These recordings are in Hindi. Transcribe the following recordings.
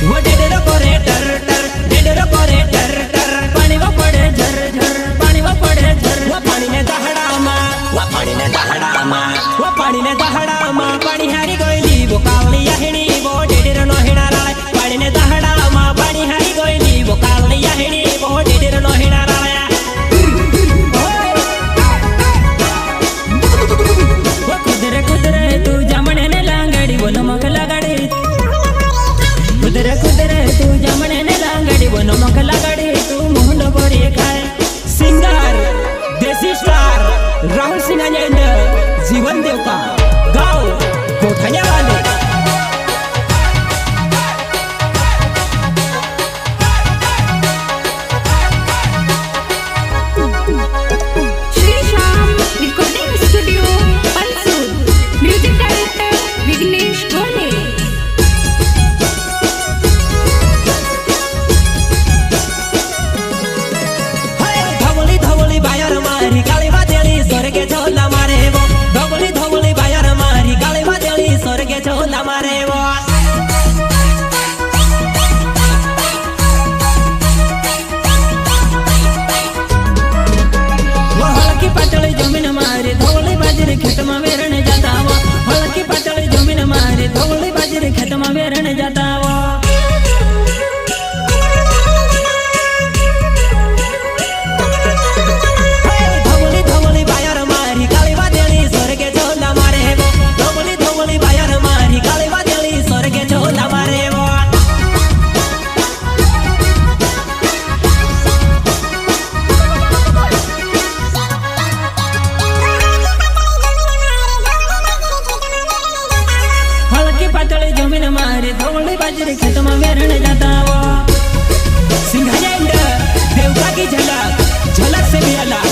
वो डेडर करे टर टर, डेडर करे टर टर, पानी वो पड़े झर झर, पानी वो पड़े झर, वो पानी ने दहड़ा मा, वो पानी ने दहड़ा मा, वो पानी ने दहड़ा मा, पानी हारी गोइली वो कावली याहिणी वो डेडर नो हिना राळे, पानी ने दहड़ा मा, पानी हारी गोइली वो कावली याहिणी वो डेडर नो हिना राळे। वो कुदरे कुदरे तू जमणे ने लांगड़ी वो नमक लगाड़ी, कुदरे कुदरे तू जमणे ने लांगड़ी वो नमक लगाड़ी, तू मुंड बोरी खाए। सिंगर देसी स्टार राहुल सिन्हा जीवन देव का गाँव गोठनिया वाले। Shri Shyam recording studio Pansur, music director Vighnesh Gole. धवली धवली बायर मारी काली वादेली स्वर्गे झोला मारे वो, धवली धवली बायर मारी काली वादेली स्वर्गे झोला मारे वो। वो हलकी पातळी जमीन मारी धवली बाजरी खेत में वेरण जाता वो, हलकी पातळी जमीन मारी धवली बाजरी खेत में वेरण जाता वो। धवली धवली बायर मारी काली वादेली स्वर्गे झोला मारे वो, धवली धवली बायर मारी काली वादेली स्वर्गे झोला मारे वो। हलकी पातळी जमीन मारी धवली बाजरी खेत में वेरण जाता वो। सिंघायंड देवता की झलक, झलक से भी अलग।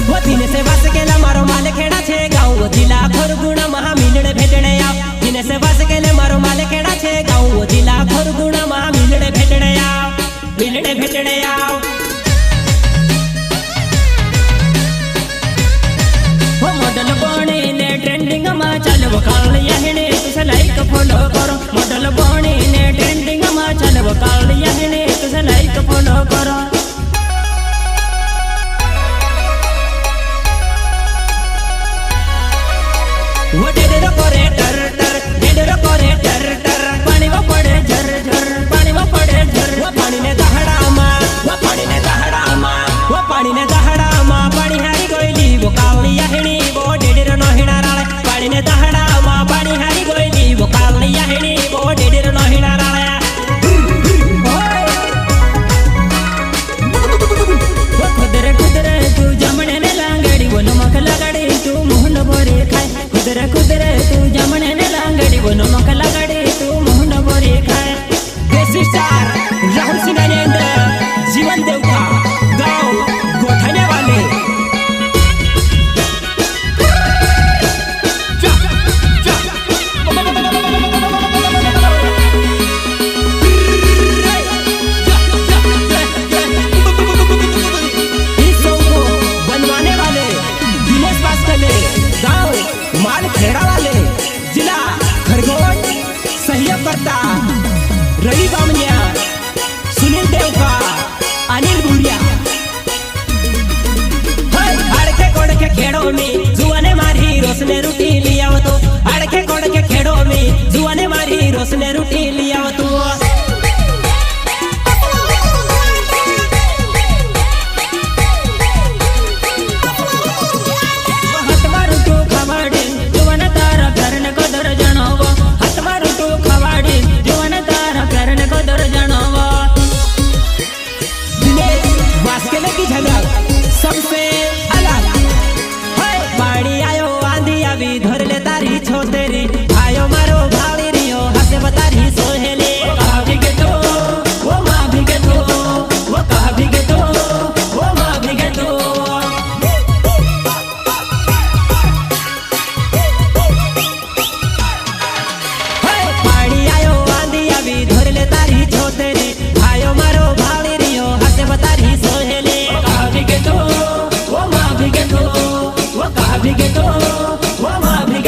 वो तिने से वास केला मारो माल खेड़ा छे गाँव, वो जिला खरगुण महा मिलण भेटणे आव, तिने से वास केले मारो माल खेड़ा छे गाँव, वो जिला खरगुण महा मिलण भेटणे आव, मिलण भेटणे आव। वो मॉडल बने ने ट्रेंडिंग में चल वो काल याहिणी तुझे लाइक फॉलो करो, मॉडल बने ने ट्रेंडिंग में चल वो काल याहिणी तुझे लाइक फॉलो करो। वो डेडर करे टर टर, डेडर करे टर टर, पानी वो पड़े झर झर, पानी वो पड़े झर, वो पानी ने दहड़ा मा, वो पानी ने दहड़ा मा, वो पानी ने दहड़ा मा, पानी हारी गोइली वो कावली याहिणी वो डेडर नो हिना राळे, पानी ने दहड़ा मा, पानी हारी गोइली वो कावली याहिणी वो डेडर नो हिना राळे। वो कुदरे कुदरे तू जमणे ने लांगड़ी वो नमक लगाड़ी, तू मुंड बोरी खाए। कुदरे कुदरे तू जमणे ने लांगड़ी वो नमक लगाड़ी, तू मुंड बोरी खाए। देसी स्टार राहुल सिन्हा जीवन देव का गाँव गोठनिया वाले। इस सॉन्ग को बनवाने वाले दिनेश बास्कले, गाँव मालखेड़ा वाले, जिला खरगोन। सहयोग करता रवि बामनिया, सुनील देवका, अनिल भूरिया। अड़के कोड़के खेड़ो में जुआने मारी रोसने रूटी लिया तो, अड़के कोड़के खेड़ो में जुआने मारी रोसने रूटी लिया तो। हाथ मारू तू खवाड़ी जुआने तारा करने को दर जनावा, हाथ मारू तू खवाड़ी जुआने तारा करने को दर जनावा। दिनेश बास्केले की झलक सबसे अलग। पानी आयो आंधी आवी धर ले तारी छोतेरी, आयो मारो भावी रियो हसे बतारी सोहेली। कहा भीगे तो वो माँ भीगे तो, वो कहा भीगे तो वो माँ भीगे तो। पानी आयो आंधी आवी धर ले तारी छोतेरी, आयो मारो भावी रियो हसे बतारी सोहेली। कहा भीगे तो वो माँ भीगे तो, वो कहा भीगे तो वो माँ भीगे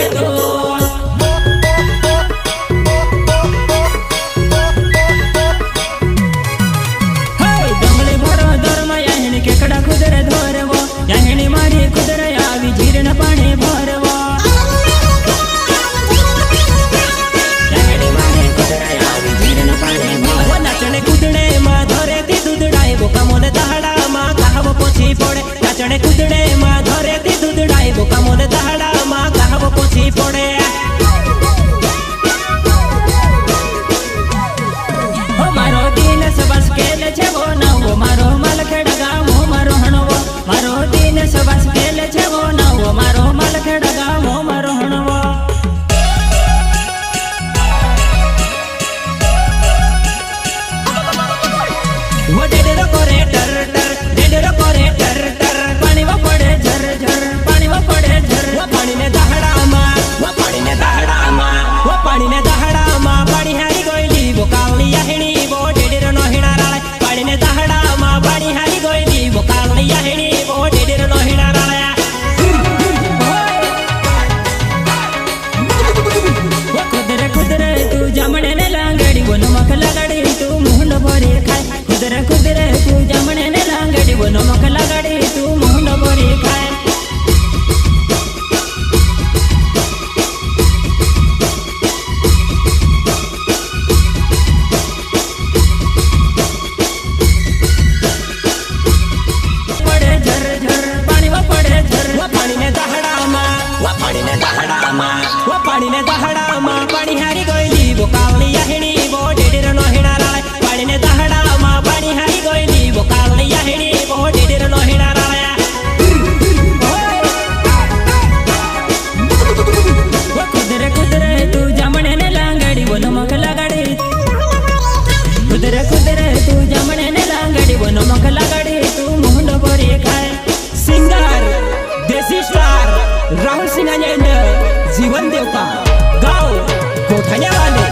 पाणी ने दहडा मा पाणी हारी गोयली वो कावली याहिणी वो डेडेर नो हिणारा पाणी ने दहडा मा पाणी हारी गोयली वो कावली याहिणी वो डेडेर नो हिणारा कुदरे कुदरे तू जमणे ने लांगडी वो नमक लगाडी कुदरे कुदरे तू जमणे ने लांगडी वो नमक लगाडी तू मोहन बोरी खाय सिंगर देसी स्टार राहुल सिन्हा एंड जीवन देवता गाव गोठण्यावाले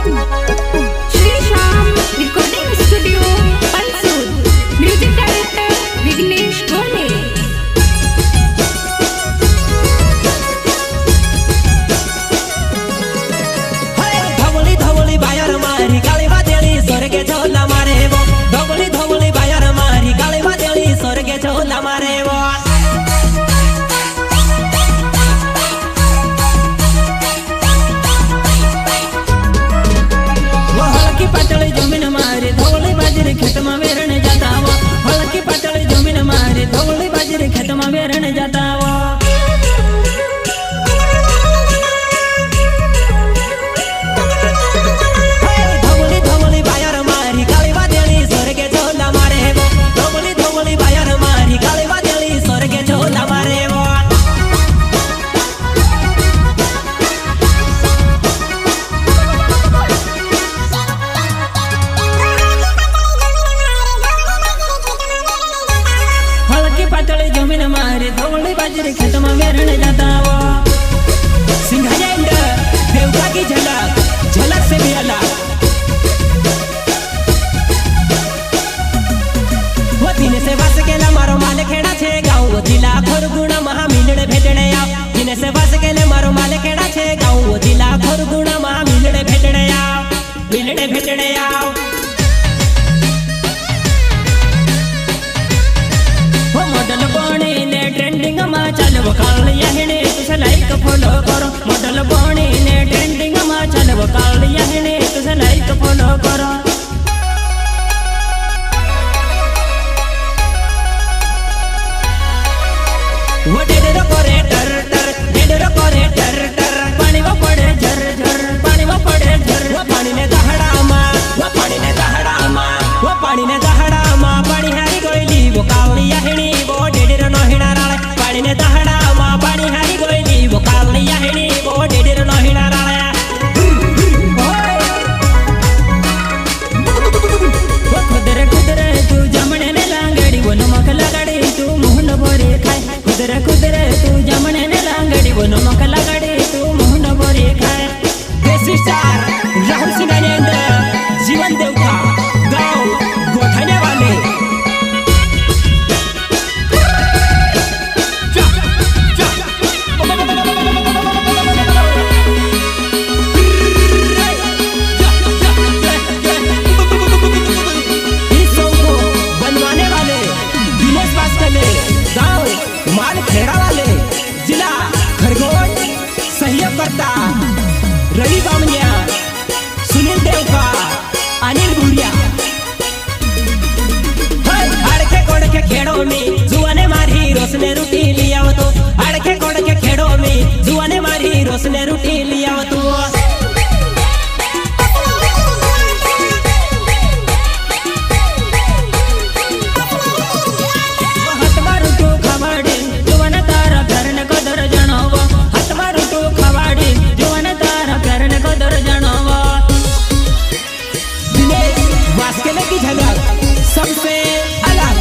Shri Shyam recording studio Pansur music director Vighnesh Gole धवली धवली बायर मारी काळी वादळी स्वर्गे झोला मारे वो धवली धवली बायर मारी काळी वादळी स्वर्गे झोला मारे वो हलकी पातळी जमीन मारे धवली बाजरी खेत में वेरण जाता वो हलकी पातळी जमीन मारे धवली बाजरी खेत में वेरण जाता वो धवली धवली बायर मारी काळी वादळी स्वर्गे झोला मारे वो धवली धवली बायर मारी काळी वादळी स्वर्गे झोला मारे वो हलकी पातळी जमीन मारे धवली बाजरी खेत में वेरण जाता वो सिंघाया एंड देवता की झलक झलक से भी अलग वो दिन से वास केला मारो माल खेड़ा छे गाँव वो जिला खरगुण महा मिलड़े भेटणे आव दिन से वास केले मारो माल खेड़ा छे गाँव वो जिला खरगुण महा मिलड़े भेटणे आव वो मॉडल बने ने ट्रेंडिंग में चलव काल यहने तुझे लाइक फॉलो करो मॉडल बने ने ट्रेंडिंग में चलव काल यहने तुझे लाइक फॉलो करो वो डेडर करे टर टर डेडर करे टर टर पानी वो पड़े झर झर पानी वो पड़े झर वो पानी ने दहड़ा मा वो पानी ने दहड़ा मा वो पानी ने दहड़ा मा पानी हारी गोयली वो कावली याहिणी वो डेडर नो हिणारा पानी ने दहड़ा मा पानी हारी गोयली वो कावली याहिणी वो डेडर नो हिणारा वो कुदरे कुदरे तू जमणे ने लांगडी वो नमक लगाडी तू मोहन बोरे खाय कुदरे कुदरे तू जमणे ने लांगडी वो नमक लगाडी तू मोहन बोरे खाय देसी स्टार राहुल सिन्हा एंड जीवन देवता गाँव गोठण्यावाले इस सॉन्ग को बनवाने वाले दिनेश वास्कले गाँव मालखेड़ा वाले जिला खरगोन सहयोग करता रवि बामनिया सुनील देवका अनिल भूरिया अड़के कोड़के खेड़ो में जुआने मारी रोसने रूटी लिया तो अड़के कोड़के खेड़ो में जुआने मारी रोसने रूटी लिया तो सबसे अलग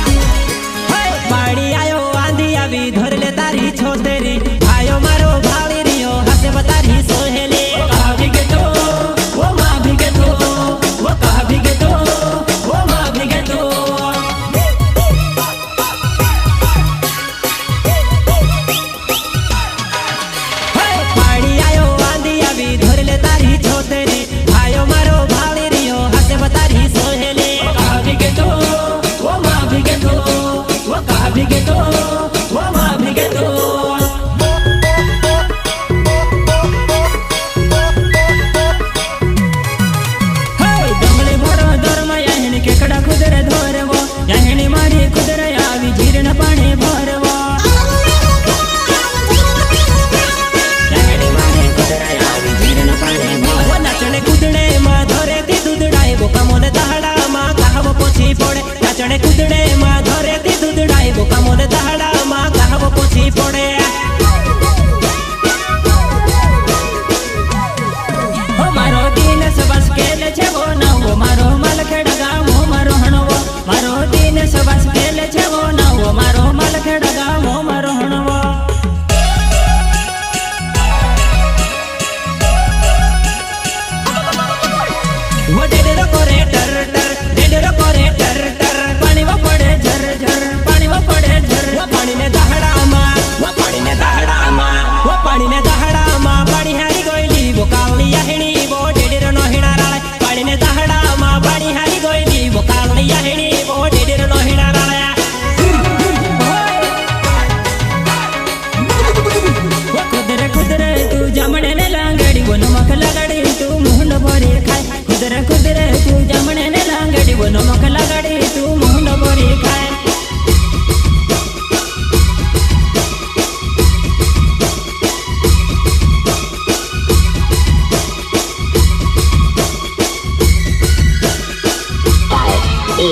નો મુખ લગાડી તું મોહન બોરી ખાય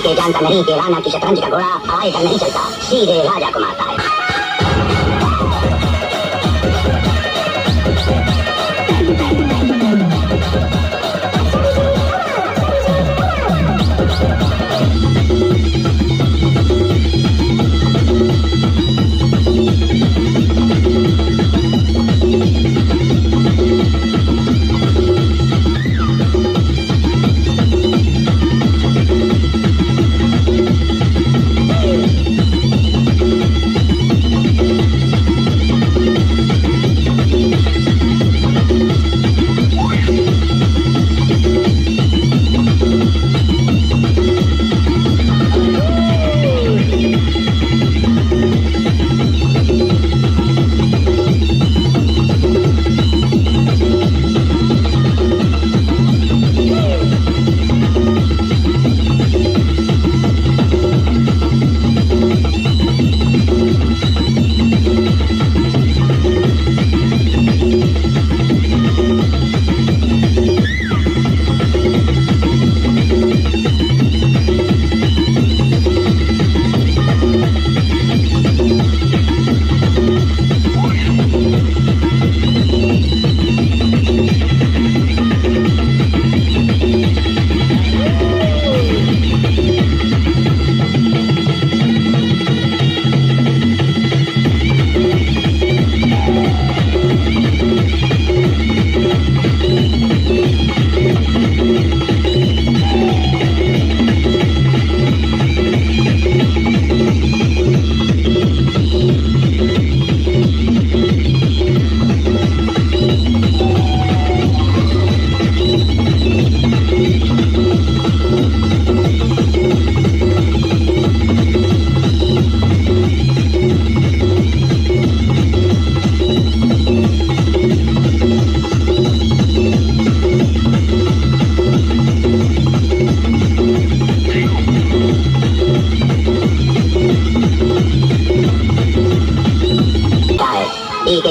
के जानता नहीं कि राणा की शतरंज का घोड़ा हवाई पर नहीं चलता, सीधे राजा को मारता है।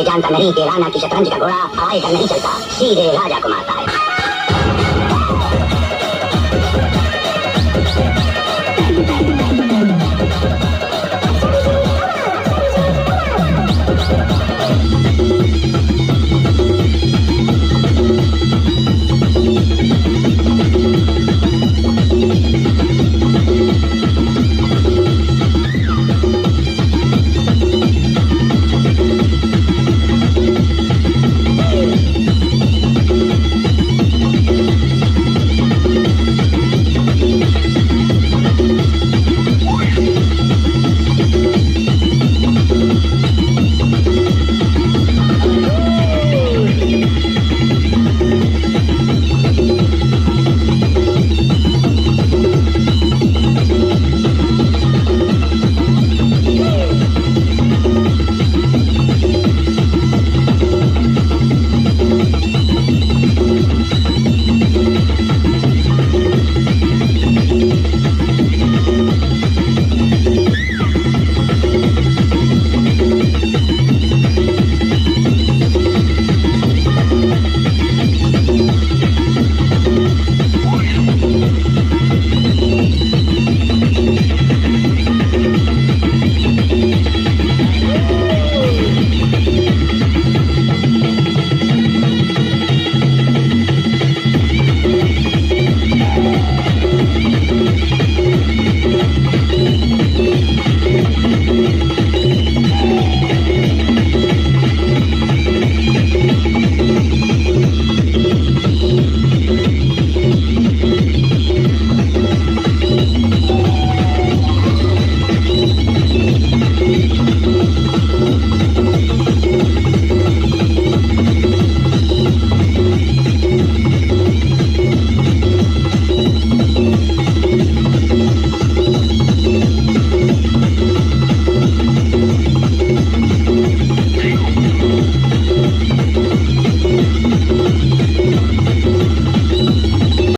जानता नहीं कि राणा की शतरंज का घोड़ा हवाई पर नहीं चलता, सीधे राजा को मारता है।